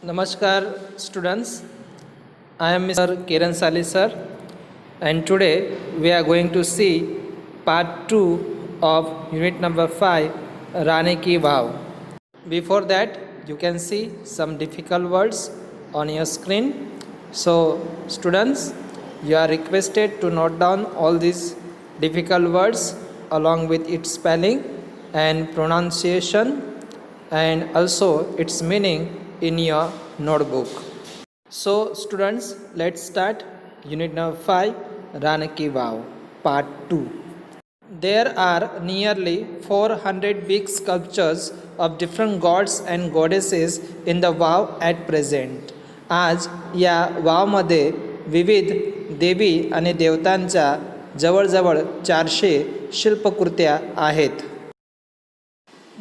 Namaskar students, I am Mr. Kiran Sali sir, and today we are going to see part 2 of unit number 5, Rani Ki Vav. Before that, you can see some difficult words on your screen. So students, you are requested to note down all these difficult words along with its spelling and pronunciation and also its meaning in your notebook. So students, let's start unit number 5, Rani Ki Vav, part 2. There are nearly 400 big sculptures of different gods and goddesses in the Vav at present. आज या वावमध्ये विविध देवी आणि देवतांच्या जवळजवळ 400 शिल्पकृत्या आहेत.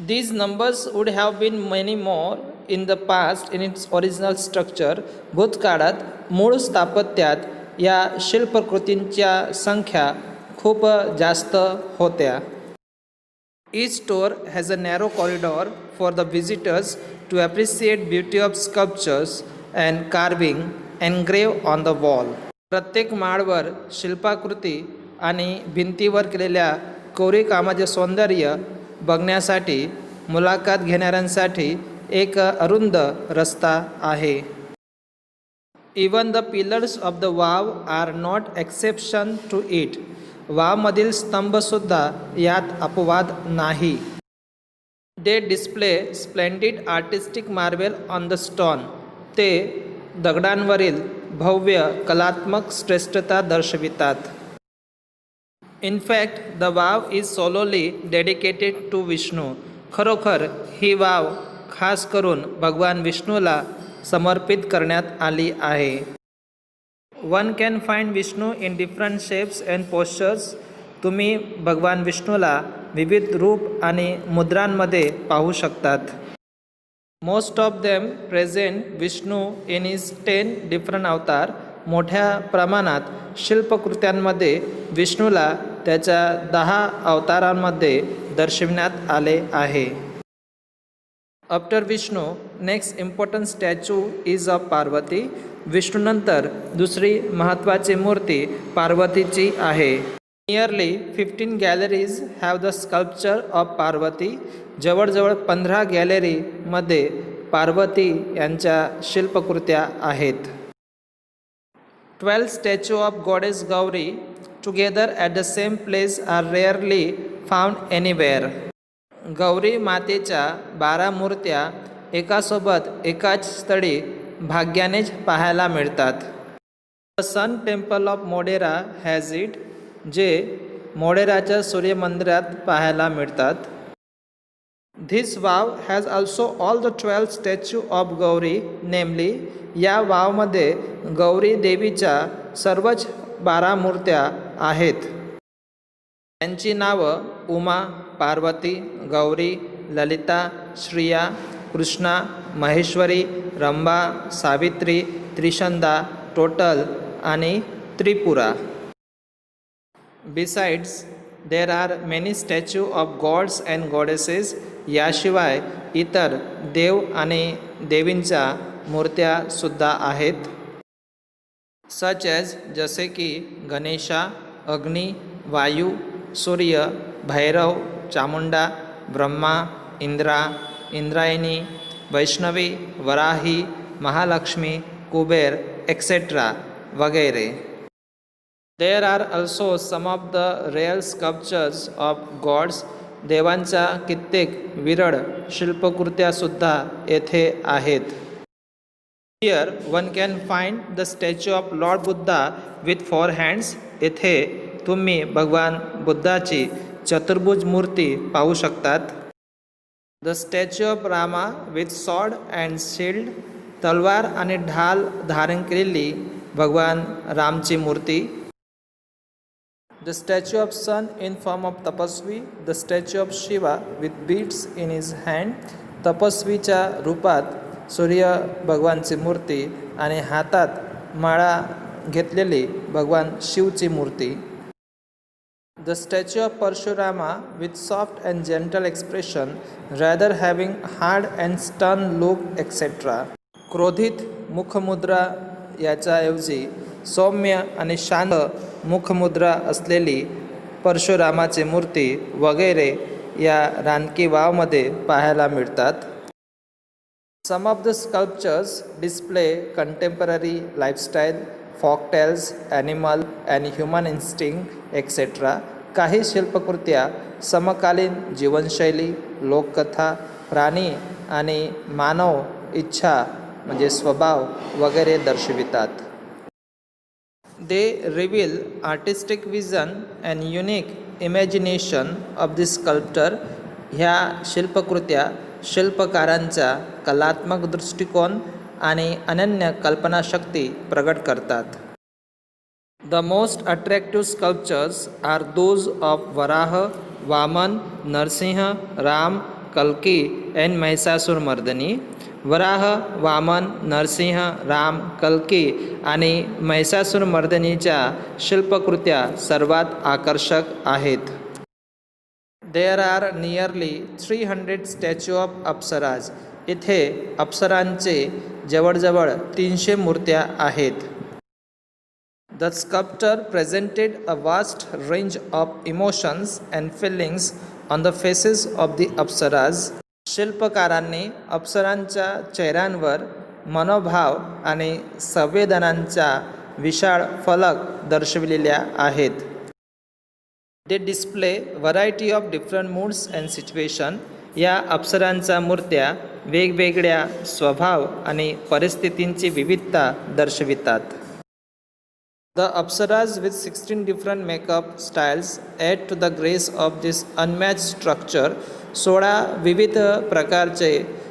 These numbers would have been many more in the past in its original structure. भूतकाळात मूळ स्थापत्यात या शिल्पकृतींच्या संख्या खूप जास्त होत्या. Each store has a narrow corridor for the visitors to appreciate beauty of sculptures and carving engraved on the wall. प्रत्येक माळवर शिल्पाकृती आणि भिंतीवर केलेल्या कोरीवकामाचे सौंदर्य बघण्यासाठी मुलाखत घेणाऱ्यांसाठी एक अरुंद रस्ता आहे. Even the pillars of the vav are not exception to it. वावमधील स्तंभसुद्धा यात अपवाद नाही. They display splendid artistic marvel on the stone. ते दगडांवरील भव्य कलात्मक श्रेष्ठता दर्शवितात. In fact, the vav is solely dedicated to Vishnu. खरोखर ही वाव खास करून भगवान विष्णूला समर्पित करण्यात आली आहे. One can find Vishnu in different shapes and postures. तुम्ही भगवान विष्णूला विविध रूप आणि मुद्रांमध्ये पाहू शकतात. Most of them present Vishnu in his 10 different avatar. मोठ्या प्रमाणात शिल्पकृत्यांमध्ये विष्णूला त्याच्या 10 अवतारांमध्ये दर्शविण्यात आले आहे. After Vishnu next important statue is of Parvati. विष्णूनंतर दुसरी महत्त्वाची मूर्ती पार्वतीची आहे. Nearly 15 galleries have the sculpture of Parvati. जवळजवळ 15 गॅलरीमध्ये पार्वती यांच्या शिल्पकृत्या आहेत. 12 statues of goddess Gauri together at the same place are rarely found anywhere. Gauri मातेच्या 12 मूर्त्या एकासोबत एकाच स्थळी भाग्यानेच पाहायला मिळतात. The Sun Temple of Modera has it, जे मोडेराच्या सूर्य मंदिरात पाहायला मिळतात. This vav has also all the 12 statues of Gauri, namely, या वावमध्ये गौरी देवीच्या सर्वच 12 मूर्त्या आहेत. त्यांची नावं उमा, पार्वती, गौरी, ललिता, श्रिया, कृष्णा, महेश्वरी, रंभा, सावित्री, त्रिशंदा, टोटल आणि Tripura. Besides, there are many statues of gods and goddesses. याशिवाय इतर देव आणि देवींच्या मूर्त्या सुद्धा आहेत. सच एज जसे की गणेशा, अग्नी, वायू, सूर्य, भैरव, चामुंडा, ब्रह्मा, इंद्रा, इंद्रायणी, वैष्णवी, वराही, महालक्ष्मी, कुबेर एक्सेट्रा वगैरे. There are also some of the rare sculptures of gods. देवांच्या कित्येक विरळ शिल्पकृत्यासुद्धा येथे आहेत. Here one can find the statue of Lord Buddha with 4 hands. येथे तुम्ही भगवान बुद्धाची चतुर्भुज मूर्ती पाहू शकतात. The statue of Rama with sword and shield. तलवार आणि ढाल धारण केलेली भगवान रामची मूर्ती. The statue of sun in form of Tapasvi. The statue of Shiva with beads in his hand. तपस्वीच्या रूपात सूर्य भगवानची मूर्ती आणि हातात माळा घेतलेली भगवान शिवची मूर्ती. The statue of Parshurama with soft and gentle expression rather having hard and stern look etc. क्रोधित मुखमुद्रा याच्याऐवजी सौम्य आणि शांत मुखमुद्रा असलेली परशुरामाची मूर्ती वगैरे या रानकी वावमध्ये पाहायला मिळतात. Some of the sculptures display contemporary lifestyle, folktales, animal and human instinct, etc. काही शिल्पकृत्या समकालीन जीवनशैली, लोककथा, प्राणी आणि मानव इच्छा म्हणजे स्वभाव वगैरे दर्शवितात. They reveal artistic vision and unique imagination of the sculptor. ह्या शिल्पकृत्या शिल्पकारांचा कलात्मक दृष्टिकोन आणि अनन्य कल्पनाशक्ती प्रकट करतात. The most attractive sculptures are those of Varaha, Vaman, Narsinha, Ram, Kalki and Mahishasura. वराह, वामन, नरसिंह, राम, कल्की आणि महिषासुरमर्दिनीच्या शिल्पकृत्या सर्वात आकर्षक आहेत. There are nearly 300 statue of apsaras. इथे अप्सरांचे जवळजवळ 300 मूर्त्या आहेत. The sculptor presented a vast range of emotions and feelings on the faces of the apsaras. शिल्पकारांनी अप्सरांच्या चेहऱ्यांवर मनोभाव आणि संवेदनांचा विशाळ फलक दर्शविलेल्या आहेत. They display variety of different moods and situation. या अप्सरांच्या मूर्त्या वेगवेगळ्या स्वभाव आणि परिस्थितींची विविधता दर्शवितात. The apsaras with 16 different makeup styles add to the grace of this unmatched structure. 16 विविध प्रकारचे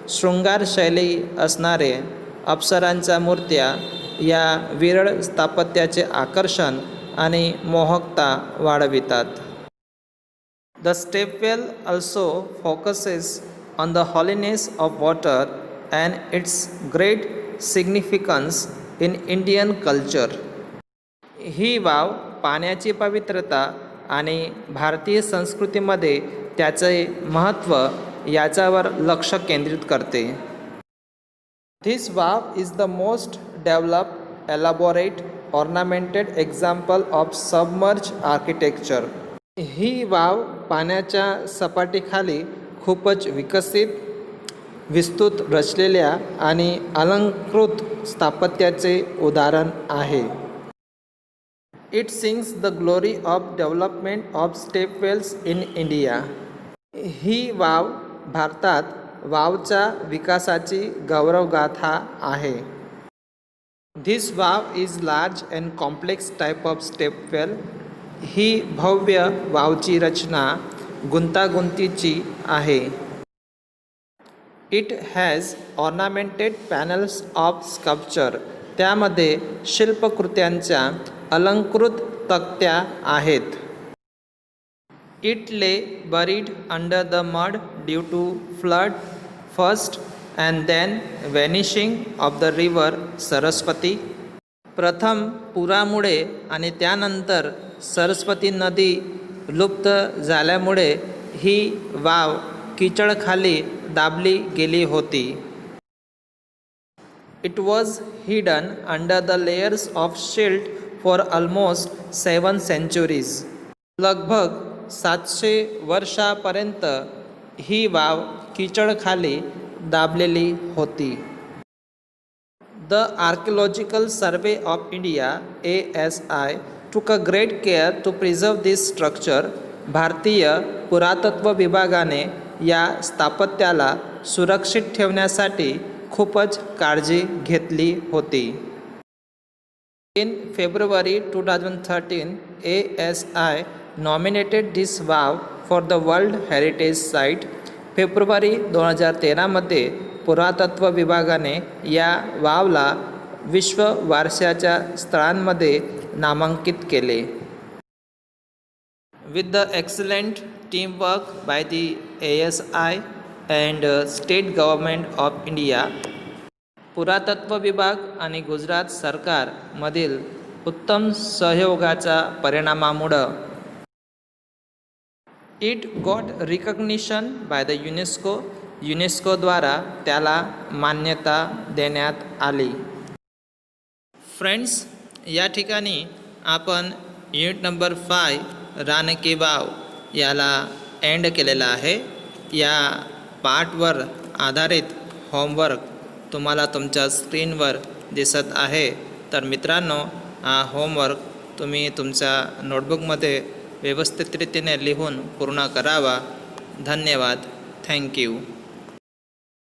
शृंगार शैली असणारे अप्सरांच्या मूर्त्या या विरळ स्थापत्याचे आकर्षण आणि मोहकता वाढवितात. The stepwell also focuses on the holiness of water and its great significance in Indian culture. He wow पाण्याची पवित्रता आणि भारतीय संस्कृतीमध्ये त्याचे महत्त्व याच्यावर लक्ष केंद्रित करते. This wow is the most developed, elaborate, ornamented example of submerged architecture. He wow पाण्याच्या सपाटीखाली खूपच विकसित, विस्तृत रचलेल्या आणि अलंकृत स्थापत्याचे उदाहरण आहे. It sings the glory of development of stepwells in India. He wow भारतात वावच्या विकासाची गौरवगाथा आहे. This wow is large and complex type of stepwell. ही भव्य वावची रचना गुंतागुंतीची आहे. It has ornamented panels of sculpture. त्यामध्ये शिल्पकृत्यांच्या अलंकृत तक्त्या आहेत. It lay buried under the mud due to flood first and then vanishing of the river Saraswati. प्रथम पुरामुळे आणि त्यानंतर सरस्वती नदी लुप्त झाल्यामुळे ही वाव कीचडखाली दाबली गेली होती. It was hidden under the layers of silt for almost 7 centuries. लगभग 700 वर्षापर्यंत ही वाव कीचडखाली दाबलेली होती. The Archaeological Survey of India (ASI) took a great care to preserve this structure. भारतीय पुरातत्व विभागाने या स्थापत्याला सुरक्षित ठेवण्यासाठी खूपच काळजी घेतली होती. In February 2013, ASI nominated this wow for the World Heritage Site. February 2013 मध्ये पुरातत्व विभागाने या वावला विश्व वारशाच्या स्थळांमध्ये नामांकित केले. With the excellent teamwork by the ASI and State Government of India, पुरातत्व विभाग आणि गुजरात सरकार मधील उत्तम सहयोगाच्या परिणामामुळे It got recognition by the UNESCO युनेस्कोद्वारा त्याला मान्यता देण्यात आली. फ्रेंड्स, या ठिकाणी आपण युनिट नंबर 5 रान की वाव याला एंड केलेला आहे. या पार्टवर आधारित होमवर्क तुम्हाला तुमच्या स्क्रीनवर दिसत आहे. तर मित्रांनो, हा होमवर्क तुम्ही तुमच्या नोटबुकमध्ये व्यवस्थित रीतीने लिहून पूर्ण करावा. धन्यवाद. थँक्यू.